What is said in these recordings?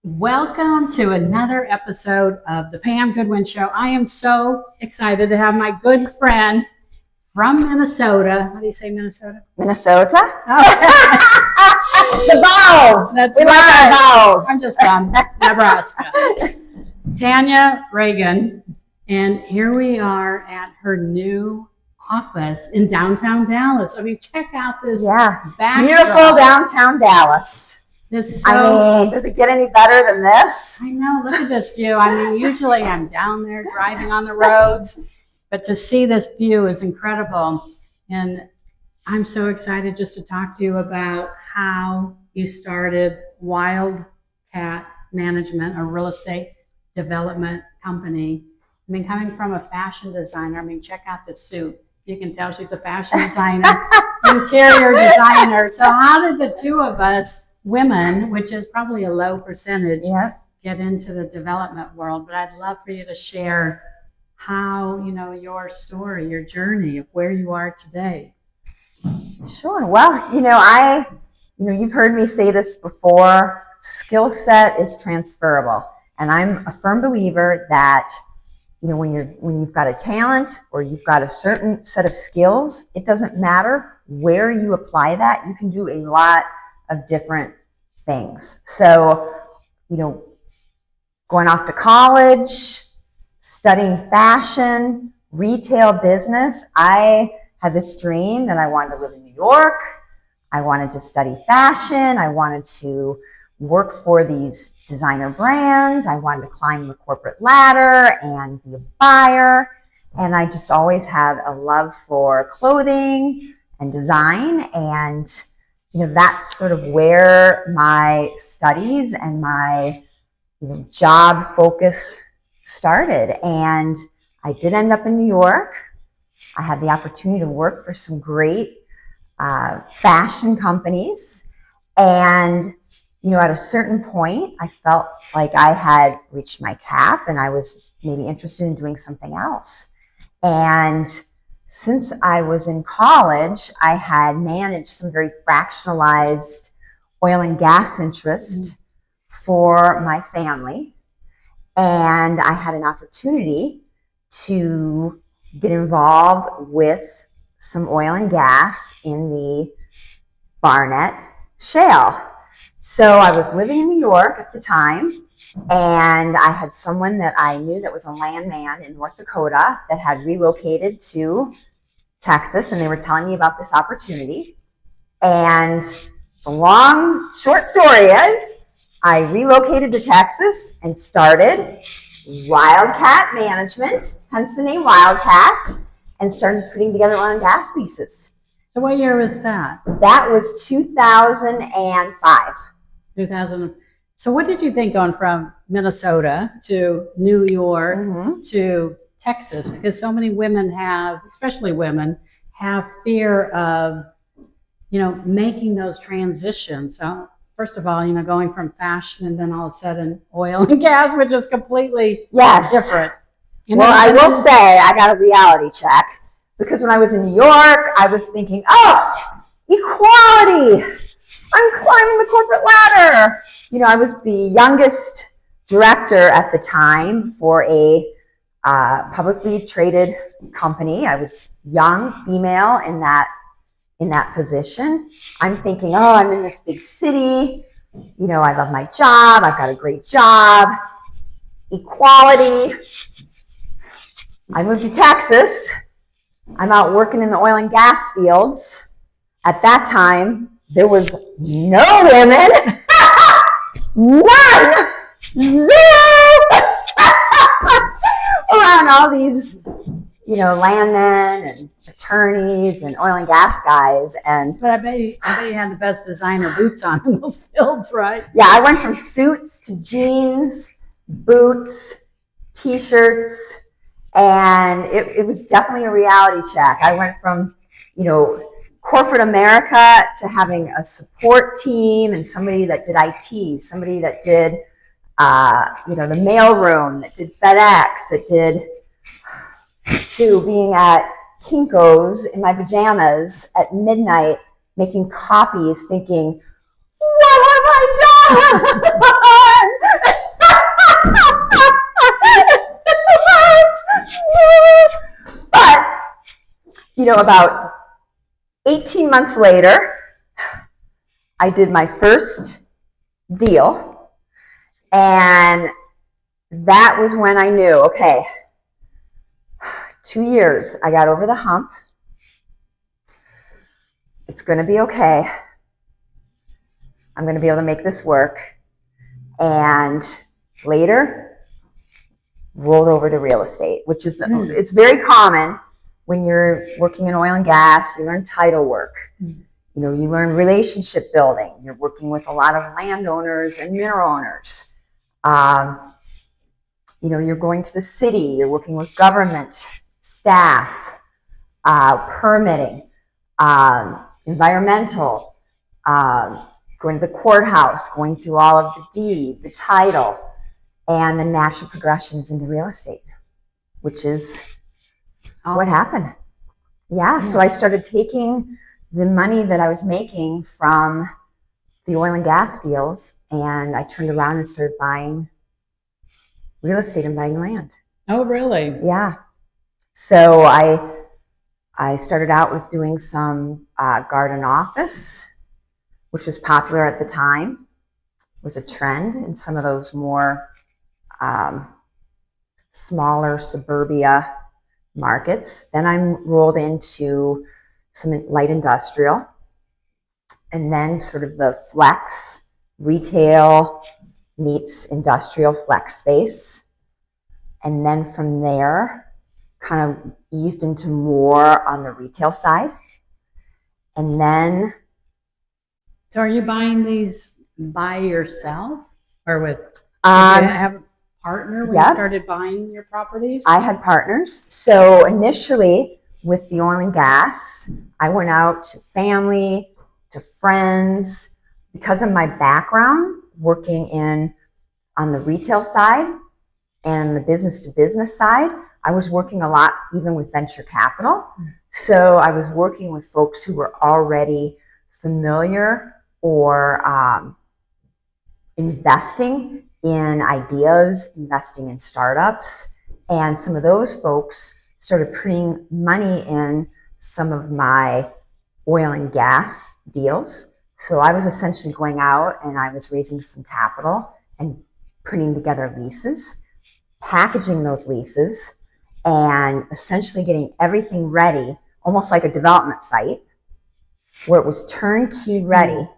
Welcome to another episode of the Pam Goodwin Show. I am so excited to have my good friend from Minnesota. How do you say Minnesota? Minnesota? Oh. The vowels. That's we like our vowels. I'm just from Nebraska. Tanya Ragan. And here we are at her new office in downtown Dallas. I mean, check out this backdrop. Beautiful downtown Dallas. Does it get any better than this? I know, look at this view. I mean, usually I'm down there driving on the roads, but to see this view is incredible. And I'm so excited just to talk to you about how you started Wildcat Management, a real estate development company. I mean, coming from a fashion designer, I mean, check out this suit. You can tell she's a fashion designer, interior designer. So how did the two of us, women, which is probably a low percentage, get into the development world? But I'd love for you to share how, your story, your journey of where you are today. Sure. Well, you've heard me say this before. Skill set is transferable. And I'm a firm believer that when you've got a talent or you've got a certain set of skills, it doesn't matter where you apply that. You can do a lot of different things. So, going off to college, studying fashion, retail business, I had this dream that I wanted to live in New York. I wanted to study fashion. I wanted to work for these designer brands. I wanted to climb the corporate ladder and be a buyer. And I just always had a love for clothing and design. And, that's sort of where my studies and my, job focus started. And I did end up in New York. I had the opportunity to work for some great fashion companies. And at a certain point, I felt like I had reached my cap and I was maybe interested in doing something else. And since I was in college, I had managed some very fractionalized oil and gas interests for my family. And I had an opportunity to get involved with some oil and gas in the Barnett Shale. So I was living in New York at the time, and I had someone that I knew that was a landman in North Dakota that had relocated to Texas, and they were telling me about this opportunity. And the short story is, I relocated to Texas and started Wildcat Management, hence the name Wildcat, and started putting together oil and gas leases. So what year was that? That was 2005. 2000. So what did you think going from Minnesota to New York to Texas? Because so many women especially women, have fear of, making those transitions. So first of all, going from fashion and then all of a sudden oil and gas, which is completely different. I will say I got a reality check, because when I was in New York, I was thinking, equality. I'm climbing the corporate ladder. I was the youngest director at the time for a publicly traded company. I was young, female in that position. I'm thinking, I'm in this big city. I love my job. I've got a great job. Equality. I moved to Texas. I'm out working in the oil and gas fields. At that time, there was no women. None. Zero. Around all these, landmen and attorneys and oil and gas guys. But I bet you had the best designer boots on in those fields, right? Yeah, I went from suits to jeans, boots, t-shirts, and it was definitely a reality check. I went from, corporate America to having a support team and somebody that did IT, somebody that did, the mailroom, that did FedEx, that did, to being at Kinko's in my pajamas at midnight making copies, thinking, what have I done? about 18 months later, I did my first deal, and that was when I knew, okay, 2 years, I got over the hump. It's going to be okay. I'm going to be able to make this work. And later, rolled over to real estate, which is, it's very common when you're working in oil and gas. You learn title work. You know, you learn relationship building. You're working with a lot of landowners and mineral owners. You know, you're going to the city. You're working with government, staff, permitting, environmental, going to the courthouse, going through all of the deed, the title, and the natural progressions into real estate, which is what happened. Yeah, so I started taking the money that I was making from the oil and gas deals, and I turned around and started buying real estate and buying land. Oh, really? Yeah. So I started out with doing some garden office, which was popular at the time. It was a trend in some of those more smaller suburbia markets. Then I rolled into some light industrial, and then sort of the flex retail meets industrial flex space. And then from there, kind of eased into more on the retail side. And then... So are you buying these by yourself or with, did you have a partner when you started buying your properties? I had partners. So initially with the oil and gas, I went out to family, to friends. Because of my background working on the retail side and the business to business side, I was working a lot even with venture capital. So I was working with folks who were already familiar or investing in ideas, investing in startups. And some of those folks started putting money in some of my oil and gas deals. So I was essentially going out and I was raising some capital and putting together leases, packaging those leases, and essentially getting everything ready, almost like a development site, where it was turnkey ready,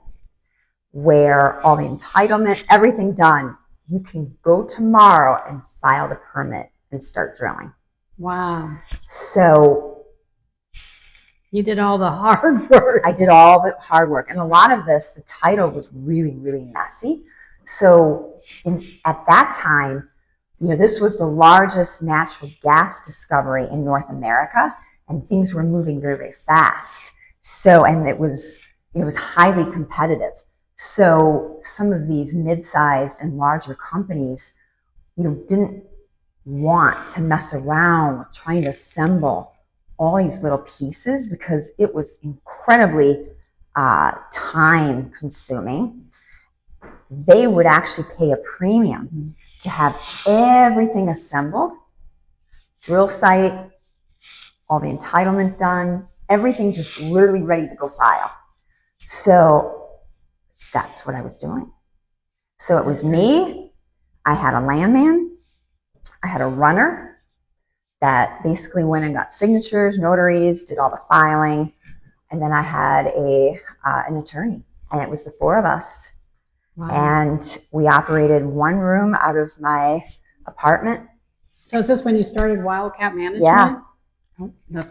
where all the entitlement, everything done. You can go tomorrow and file the permit and start drilling. Wow. So you did all the hard work. I did all the hard work. And a lot of this, the title was really, really messy. So at that time, you know, this was the largest natural gas discovery in North America, and things were moving very, very fast. So, and it was highly competitive. So some of these mid-sized and larger companies, you know, didn't want to mess around with trying to assemble all these little pieces because it was incredibly time consuming. They would actually pay a premium to have everything assembled, drill site, all the entitlement done, everything just literally ready to go file. So that's what I was doing. So it was me, I had a landman, I had a runner that basically went and got signatures, notaries, did all the filing, and then I had an attorney, and it was the four of us. Wow. And we operated one room out of my apartment. So is this when you started Wildcat Management? Yeah.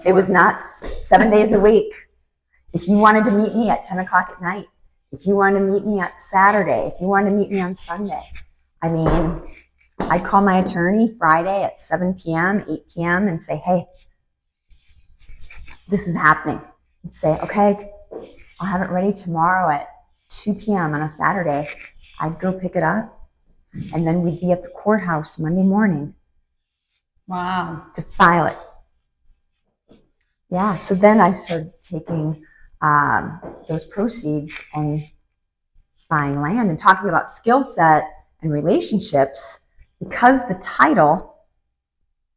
It was nuts. 7 days a week. If you wanted to meet me at 10 o'clock at night, if you wanted to meet me at Saturday, if you wanted to meet me on Sunday, I mean, I'd call my attorney Friday at 7 p.m., 8 p.m. and say, hey, this is happening. And say, okay, I'll have it ready tomorrow at 2 p.m. on a Saturday. I'd go pick it up, and then we'd be at the courthouse Monday morning. Wow. To file it. Yeah, so then I started taking those proceeds and buying land and talking about skill set and relationships. Because the title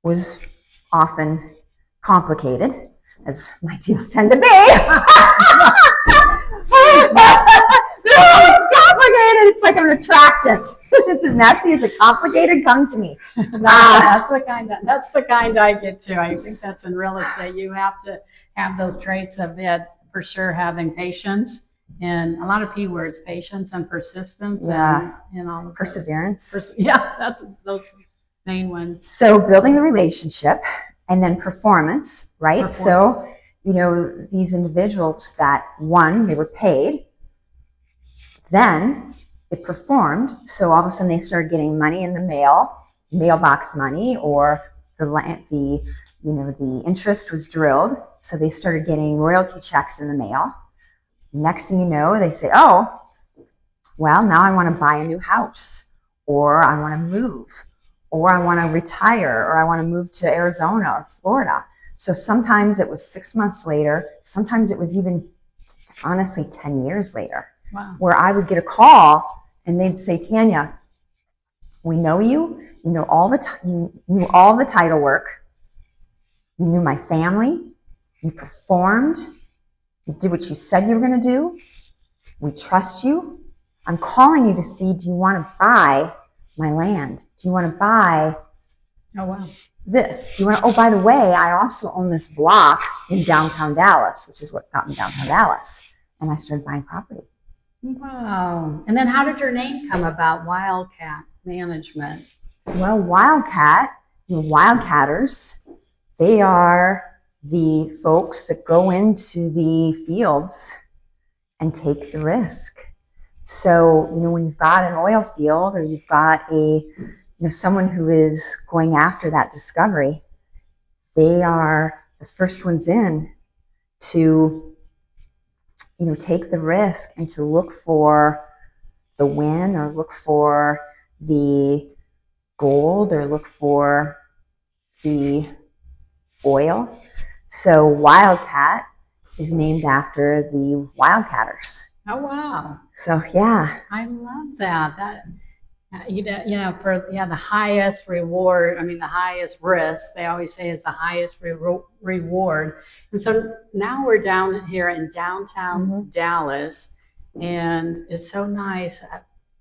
was often complicated, as my deals tend to be. They're always complicated. It's like I'm attractive. It's as messy as a complicated, come to me. That's the kind I get to. I think that's in real estate. You have to have those traits of it, for sure, having patience and a lot of P words, patience and persistence and all of perseverance. That's those main ones. So building the relationship and then performance, right? So, these individuals that they were paid, then it performed. So all of a sudden they started getting money in the mailbox money, or the interest was drilled. So they started getting royalty checks in the mail. Next thing you know, they say, oh, well, now I want to buy a new house, or I want to move, or I want to retire, or I want to move to Arizona or Florida. So sometimes it was 6 months later. Sometimes it was even, honestly, 10 years later. Wow. Where I would get a call and they'd say, Tanya, we know you. You knew all the title work. You knew my family. You performed. You did what you said you were going to do. We trust you. I'm calling you to see, do you want to buy my land? Do you want to buy this? Do you want to, oh, by the way, I also own this block in downtown Dallas, which is what got me downtown Dallas. And I started buying property. Wow. And then how did your name come about, Wildcat Management? Well, Wildcatters, they are the folks that go into the fields and take the risk. So, when you've got an oil field, or you've got someone who is going after that discovery, they are the first ones in to take the risk and to look for the win, or look for the gold, or look for the oil. So Wildcat is named after the Wildcatters. Oh, wow. So, yeah. I love that. The highest reward, the highest risk, they always say is the highest reward. And so now we're down here in downtown Dallas, and it's so nice.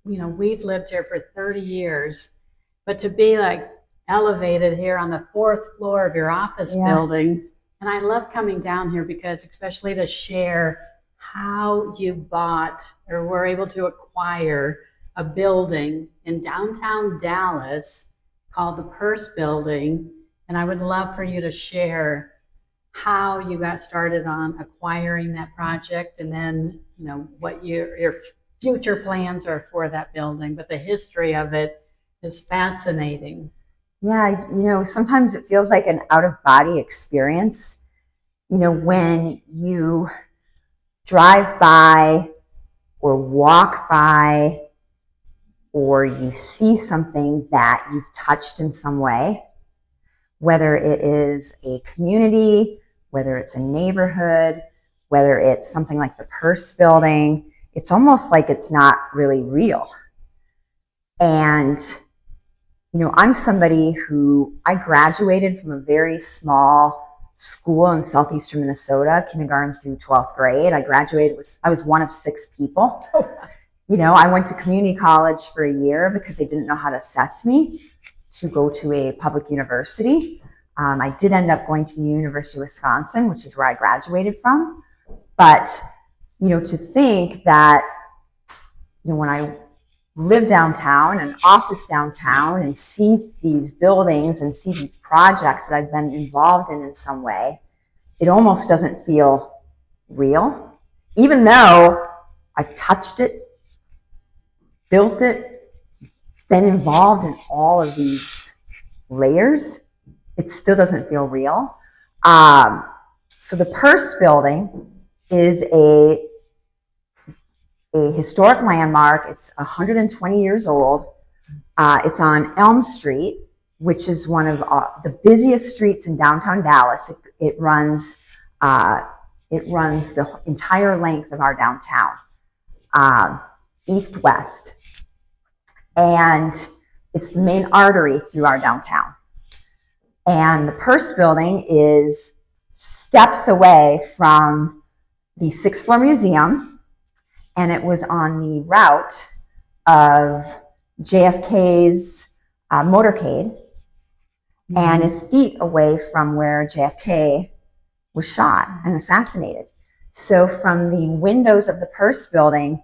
We've lived here for 30 years, but to be like elevated here on the 4th floor of your office building. And I love coming down here because, especially to share how you bought or were able to acquire a building in downtown Dallas called the Purse Building. And I would love for you to share how you got started on acquiring that project, and then, what your future plans are for that building. But the history of it is fascinating. Yeah, sometimes it feels like an out-of-body experience. When you drive by or walk by, or you see something that you've touched in some way, whether it is a community, whether it's a neighborhood, whether it's something like the Purse Building, it's almost like it's not really real. And, I'm somebody who, I graduated from a very small school in southeastern Minnesota, kindergarten through 12th grade. I was one of 6 people. I went to community college for a year because they didn't know how to assess me to go to a public university. I did end up going to the University of Wisconsin, which is where I graduated from. But, to think that, when I live downtown, an office downtown, and see these buildings and see these projects that I've been involved in some way, it almost doesn't feel real. Even though I've touched it, built it, been involved in all of these layers, it still doesn't feel real. So the Purse Building is a historic landmark. It's 120 years old. It's on Elm Street, which is one of the busiest streets in downtown Dallas. It runs the entire length of our downtown, east-west. And it's the main artery through our downtown. And the Purse Building is steps away from the sixth floor museum, and it was on the route of JFK's motorcade, and is feet away from where JFK was shot and assassinated. So from the windows of the Purse building,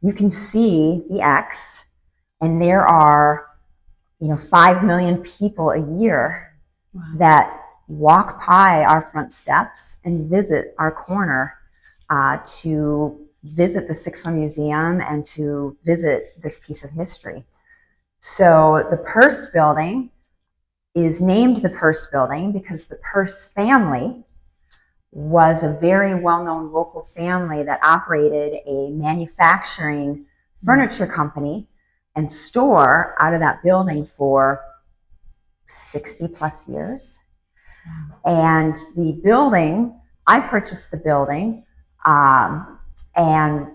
you can see the X, and there are 5 million people a year that walk by our front steps and visit our corner to visit the Sixth Floor Museum and to visit this piece of history. So the Purse building is named the Purse building because the Purse family was a very well-known local family that operated a manufacturing furniture company and store out of that building for 60 plus years. And the building, I purchased the building and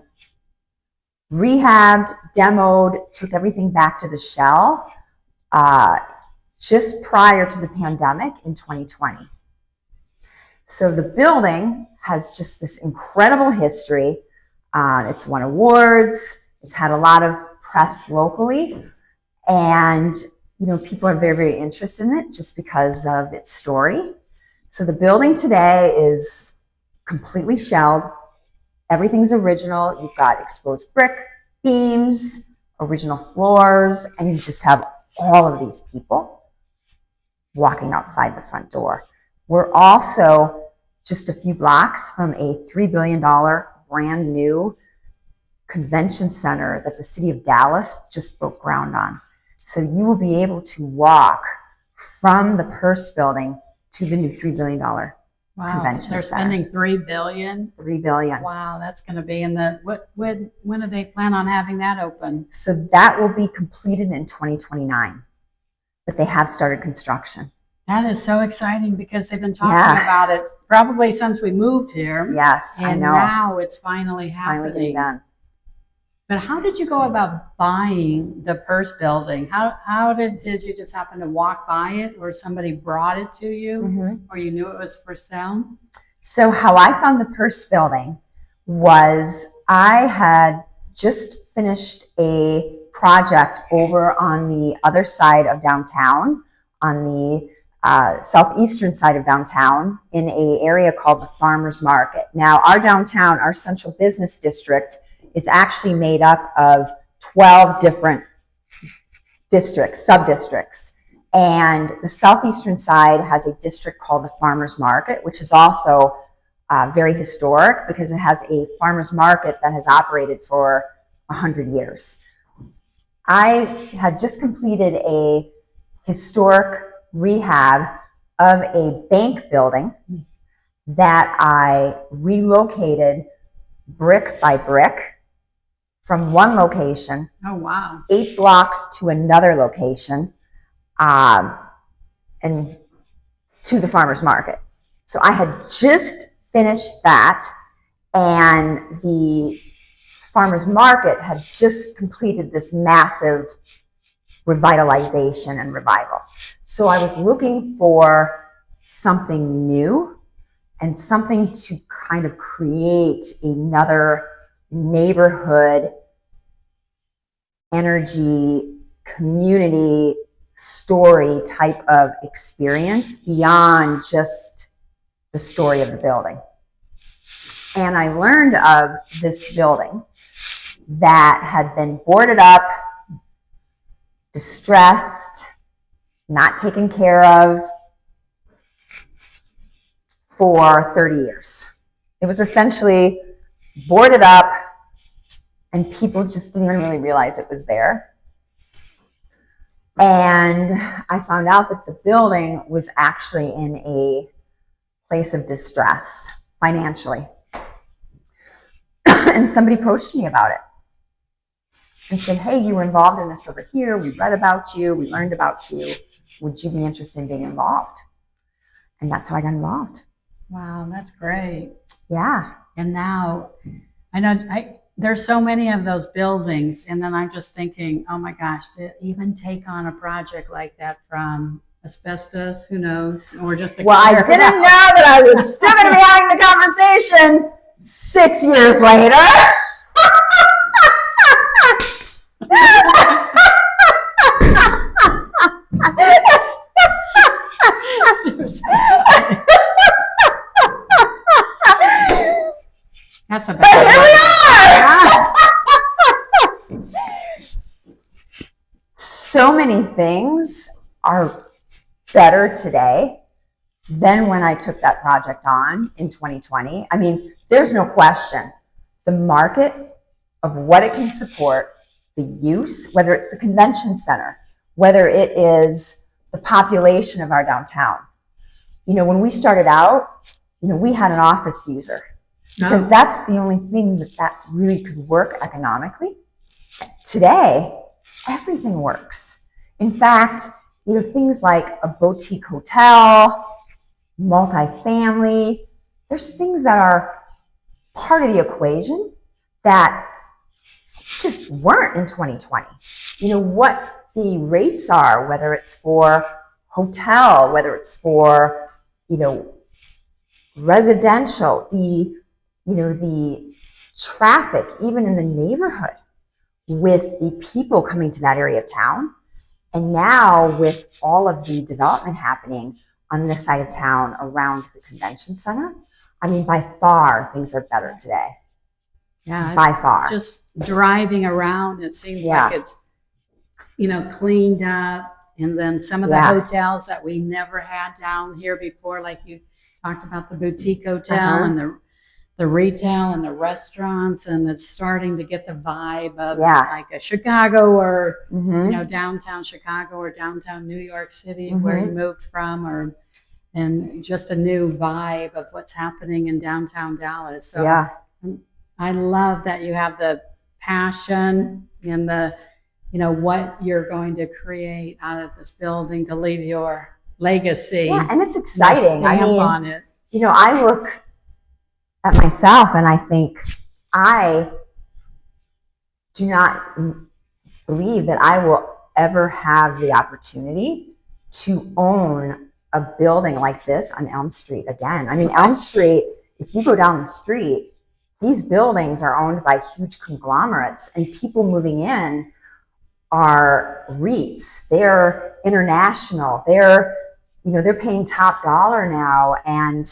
rehabbed, demoed, took everything back to the shell just prior to the pandemic in 2020. So the building has just this incredible history. It's won awards. It's had a lot of press locally, and people are very, very interested in it just because of its story. So the building today is completely shelled. Everything's original. You've got exposed brick beams, original floors, and you just have all of these people walking outside the front door. We're also just a few blocks from a $3 billion brand new convention center that the city of Dallas just broke ground on. So you will be able to walk from the Purse building to the new $3 billion convention They're center. spending $3 billion. $3 billion. Wow, that's going to be in the when do they plan on having that open? So that will be completed in 2029, but they have started construction. That is so exciting because they've been talking about it probably since we moved here. Yes, and I know. Now it's finally It's happening. finally getting done. But how did you go about buying the Purse building? How did you just happen to walk by it, or somebody brought it to you, or you knew it was for sale? So how I found the Purse building was I had just finished a project over on the other side of downtown, on the southeastern side of downtown, in an area called the Farmers Market. Now, our downtown, our central business district, is actually made up of 12 different districts, sub-districts. And the southeastern side has a district called the Farmers Market, which is also very historic because it has a farmers market that has operated for 100 years. I had just completed a historic rehab of a bank building that I relocated brick by brick from one location, 8 blocks to another location, and to the farmers market. So I had just finished that, and the farmers market had just completed this massive revitalization and revival. So I was looking for something new and something to kind of create another neighborhood energy, community story type of experience beyond just the story of the building. And I learned of this building that had been boarded up, distressed, not taken care of for 30 years. It was essentially boarded up, and people just didn't even really realize it was there. And I found out that the building was actually in a place of distress financially. And somebody approached me about it and said, hey, you were involved in this over here. We read about you. We learned about you. Would you be interested in being involved? And that's how I got involved. Wow, that's great. Yeah. And now, I know there's so many of those buildings, and then I'm just thinking, oh my gosh, to even take on a project like that from a asbestos, who knows, or just a Well, I didn't know that I was still going to be having the conversation 6 years later. That's a But here we are. So many things are better today than when I took that project on in 2020. I mean, there's no question. The market of what it can support, the use, whether it's the convention center, whether it is the population of our downtown. You know, when we started out, you know, we had an office user because that's the only thing that really could work economically. Today, everything works. In fact, you know, things like a boutique hotel, multifamily, there's things that are part of the equation that just weren't in 2020. You know, what the rates are, whether it's for hotel, whether it's for, you know, residential, the traffic, even in the neighborhood, with the people coming to that area of town. And now with all of the development happening on this side of town around the convention center, I mean, by far, things are better today. Yeah, by far. Just driving around, it seems like it's, you know, cleaned up. And then some of the hotels that we never had down here before, like you talked about the boutique hotel and the retail and the restaurants, and it's starting to get the vibe of like a Chicago or you know, downtown Chicago or downtown New York City where you moved from, and just a new vibe of what's happening in downtown Dallas. So I love that you have the passion and the, you know, what you're going to create out of this building to leave your legacy. Yeah, and it's exciting. I mean, on it. You know, I look at myself and I think I do not believe that I will ever have the opportunity to own a building like this on Elm Street again. I mean, Elm Street, if you go down the street, these buildings are owned by huge conglomerates, and people moving in are REITs. They're international. They're, you know, they're paying top dollar now, and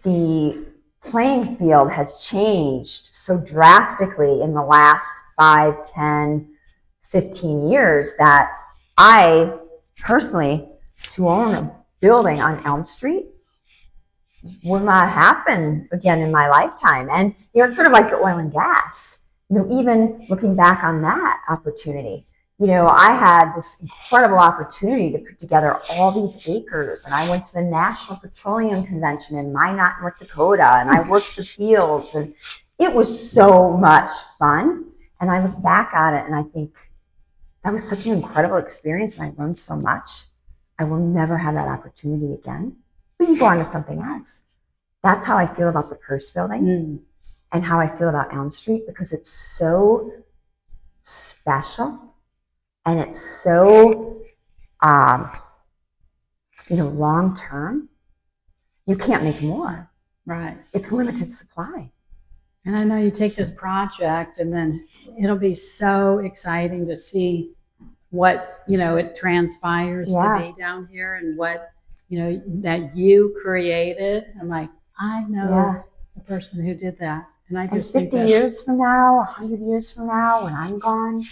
the playing field has changed so drastically in the last 5, 10, 15 years that I personally, to own a building on Elm Street will not happen again in my lifetime. And, you know, it's sort of like the oil and gas, you know, even looking back on that opportunity, you know, I had this incredible opportunity to put together all these acres, and I went to the National Petroleum Convention in Minot, North Dakota, and I worked the fields, and it was so much fun. And I look back at it and I think that was such an incredible experience, and I learned so much. I will never have that opportunity again. But you go on to something else. That's how I feel about the Purse Building and how I feel about Elm Street, because it's so special and it's so, you know, long term. You can't make more. Right. It's limited supply. And I know you take this project, and then it'll be so exciting to see what, you know, it transpires to be down here, and what, you know, that you created. I'm like, I know the person who did that. And I just think 50 years from now, 100 years from now, when I'm gone,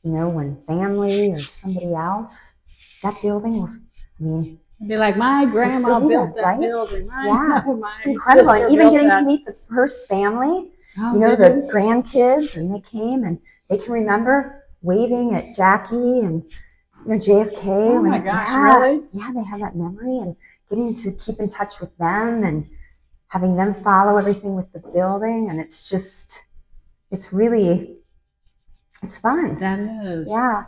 you know, when family or somebody else, that building was, I mean, it'd be like, my grandma built that right? building. It's incredible. And even getting to meet the first family, you know, the grandkids, and they came and they can remember waving at Jackie and, you know, JFK. Oh my gosh, really? Yeah, they have that memory, and getting to keep in touch with them and having them follow everything with the building. And it's just, it's really, it's fun. That is. Yeah.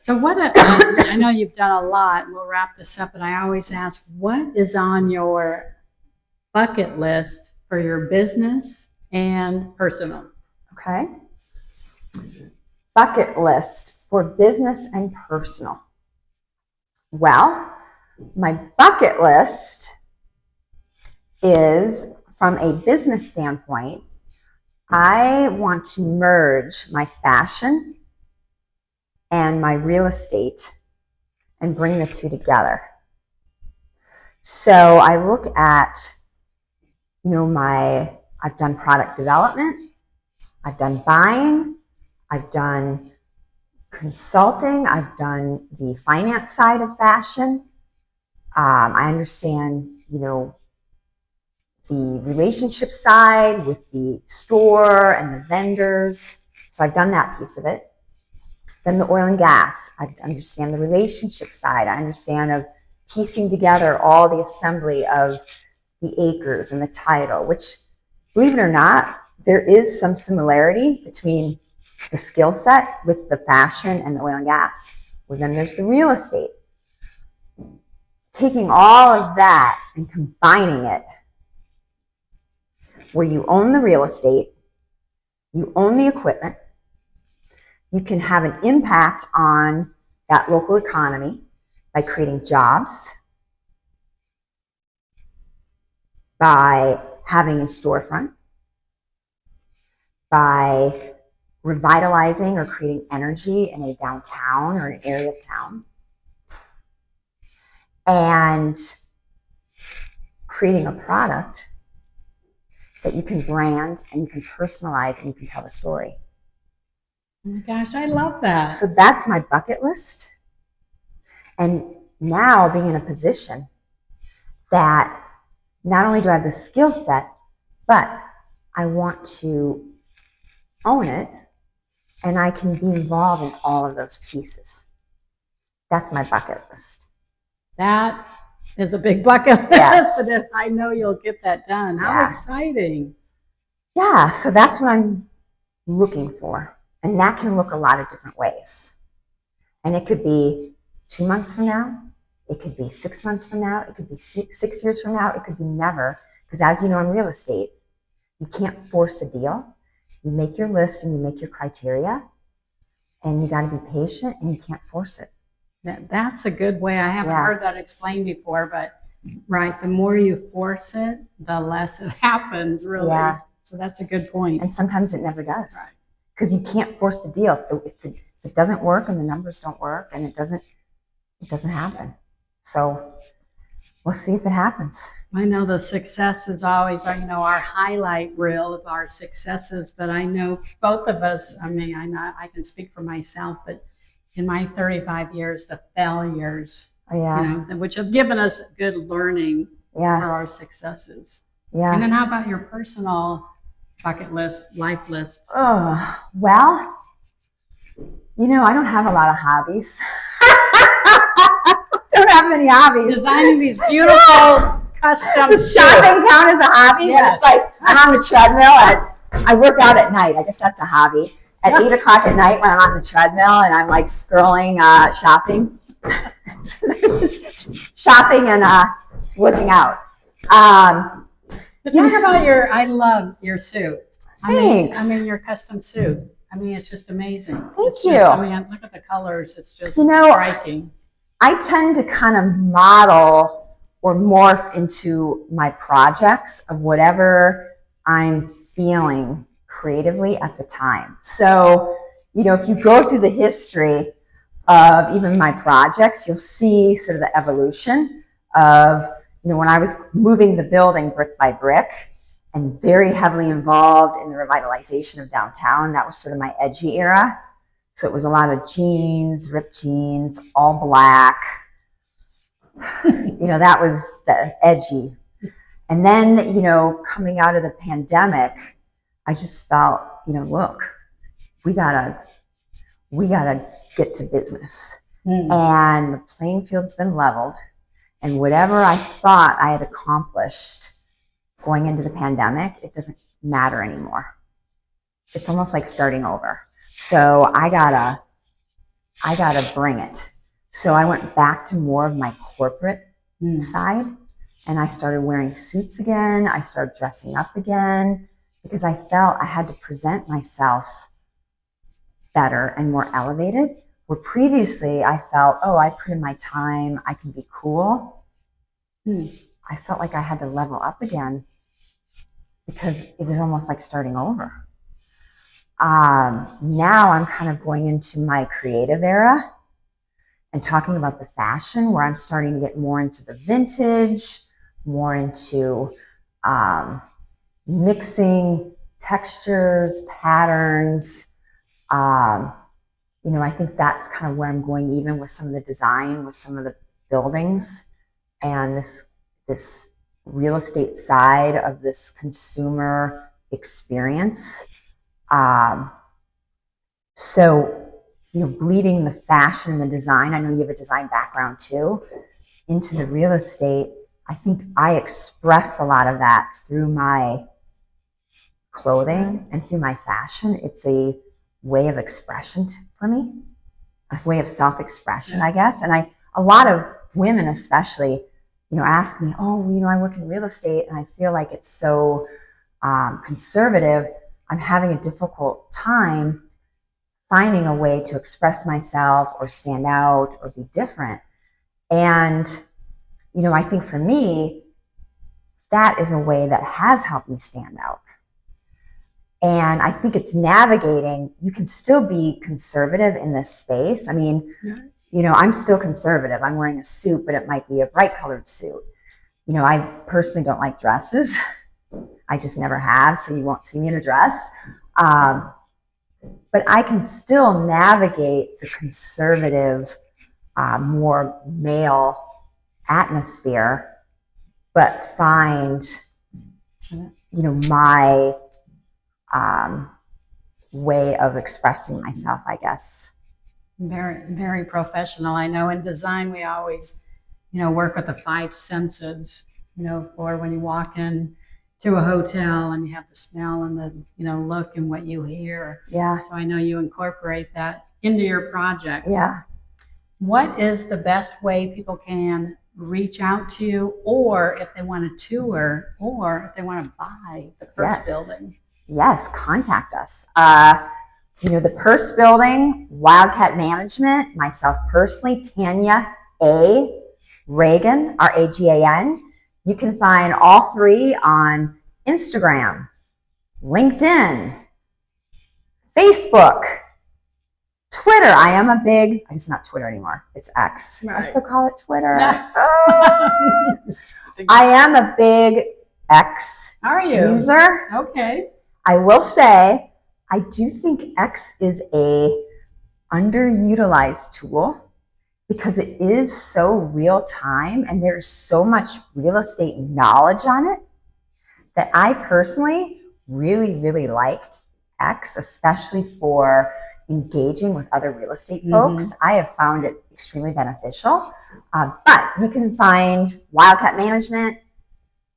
So I know you've done a lot, and we'll wrap this up, but I always ask, what is on your bucket list for your business and personal? Okay. Bucket list for business and personal. Well, my bucket list is, from a business standpoint, I want to merge my fashion and my real estate and bring the two together. So I look at, I've done product development, I've done buying, I've done consulting, I've done the finance side of fashion. I understand, the relationship side with the store and the vendors. So I've done that piece of it. Then the oil and gas, I understand the relationship side. I understand of piecing together all the assembly of the acres and the title, which, believe it or not, there is some similarity between the skill set with the fashion and the oil and gas. Well, then there's the real estate. Taking all of that and combining it, where you own the real estate, you own the equipment, you can have an impact on that local economy by creating jobs, by having a storefront, by revitalizing or creating energy in a downtown or an area of town, and creating a product that you can brand and you can personalize and you can tell the story. Oh my gosh, I love that. So that's my bucket list. And now being in a position that not only do I have the skill set, but I want to own it and I can be involved in all of those pieces. That's my bucket list. That is a big bucket list, Yes. and I know you'll get that done. How Yeah. exciting. Yeah, so that's what I'm looking for. And that can look a lot of different ways. And it could be 2 months from now. It could be 6 months from now. It could be 6 years from now. It could be never. Because as you know, in real estate, you can't force a deal. You make your list and you make your criteria. And you got to be patient and you can't force it. That's a good way. I haven't Yeah. heard that explained before, but right, the more you force it, the less it happens, really. Yeah. So that's a good point. And sometimes it never does. Right. Because you can't force the deal. If it doesn't work and the numbers don't work and it doesn't happen. So we'll see if it happens. I know the success is always, our highlight reel of our successes, but I know both of us, I can speak for myself, but in my 35 years, the failures, Oh, yeah. which have given us good learning for Yeah. our successes. Yeah. And then how about your personal bucket list, life list? Oh, well, I don't have a lot of hobbies. Don't have many hobbies. Designing these beautiful custom Does shopping count as a hobby? Yes. But it's like I'm on the treadmill. I work out at night. I guess that's a hobby. At 8 o'clock at night when I'm on the treadmill and I'm like scrolling, shopping. Shopping and working out. But talk about I love your suit. Thanks. Your custom suit. It's just amazing. Thank you. you. Look at the colors. It's just striking. I tend to kind of model or morph into my projects of whatever I'm feeling creatively at the time. So, if you go through the history of even my projects, you'll see sort of the evolution of, when I was moving the building brick by brick and very heavily involved in the revitalization of downtown. That was sort of my edgy era. So it was a lot of jeans, ripped jeans, all black. That was the edgy. And then, coming out of the pandemic, I just felt, look, we gotta get to business. And the playing field's been leveled. And whatever I thought I had accomplished going into the pandemic, it doesn't matter anymore. It's almost like starting over. So I gotta bring it. So I went back to more of my corporate side, and I started wearing suits again. I started dressing up again because I felt I had to present myself better and more elevated, where previously I felt, oh, I put in my time, I can be cool. I felt like I had to level up again because it was almost like starting over. Now I'm kind of going into my creative era and talking about the fashion, where I'm starting to get more into the vintage, more into mixing textures, patterns. I think that's kind of where I'm going, even with some of the design, with some of the buildings, and this real estate side of this consumer experience. Bleeding the fashion and the design, I know you have a design background too, into the real estate. I think I express a lot of that through my clothing and through my fashion. It's a way of expression for me, a way of self-expression, I guess. And a lot of women especially, ask me, oh, I work in real estate and I feel like it's so conservative. I'm having a difficult time finding a way to express myself or stand out or be different. And, I think for me, that is a way that has helped me stand out. And I think it's navigating. You can still be conservative in this space. I mean, I'm still conservative. I'm wearing a suit, but it might be a bright colored suit. I personally don't like dresses. I just never have, so you won't see me in a dress. But I can still navigate the conservative, more male atmosphere, but find, my way of expressing myself, I guess. Very, very professional. I know in design we always, work with the five senses, for when you walk in to a hotel and you have the smell and the, look and what you hear. Yeah. So I know you incorporate that into your projects. Yeah. What is the best way people can reach out to you, or if they want to tour, or if they want to buy the first building? Yes, contact us. The Purse Building, Wildcat Management, myself personally, Tanya Ragan, Ragan. You can find all three on Instagram, LinkedIn, Facebook, Twitter. It's not Twitter anymore. It's X. Right. I still call it Twitter. I am a big X user. Okay. I will say, I do think X is a underutilized tool because it is so real time and there's so much real estate knowledge on it that I personally really, really like X, especially for engaging with other real estate folks. I have found it extremely beneficial. But you can find Wildcat Management,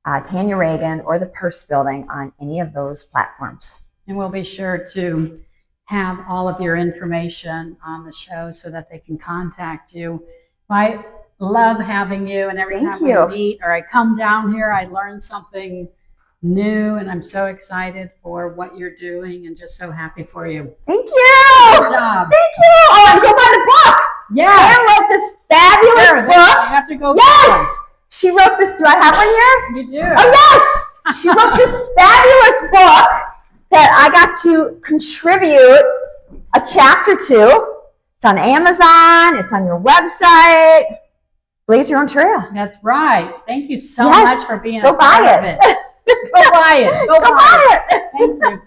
Tanya Ragan, or the Purse Building on any of those platforms. And we'll be sure to have all of your information on the show so that they can contact you. I love having you, and every time we meet or I come down here, I learn something new, and I'm so excited for what you're doing and just so happy for you. Thank you. Good job. Thank you. Oh, I'm going to buy the book. Yes. Pam wrote this fabulous book. I have to go. Yes. She wrote this. Do I have one here? You do. Oh, yes. She wrote this fabulous book that I got to contribute a chapter to. It's on Amazon. It's on your website. Blaze your own trail. That's right. Thank you so much for being a part of it. Go buy it. Go buy it. Thank you.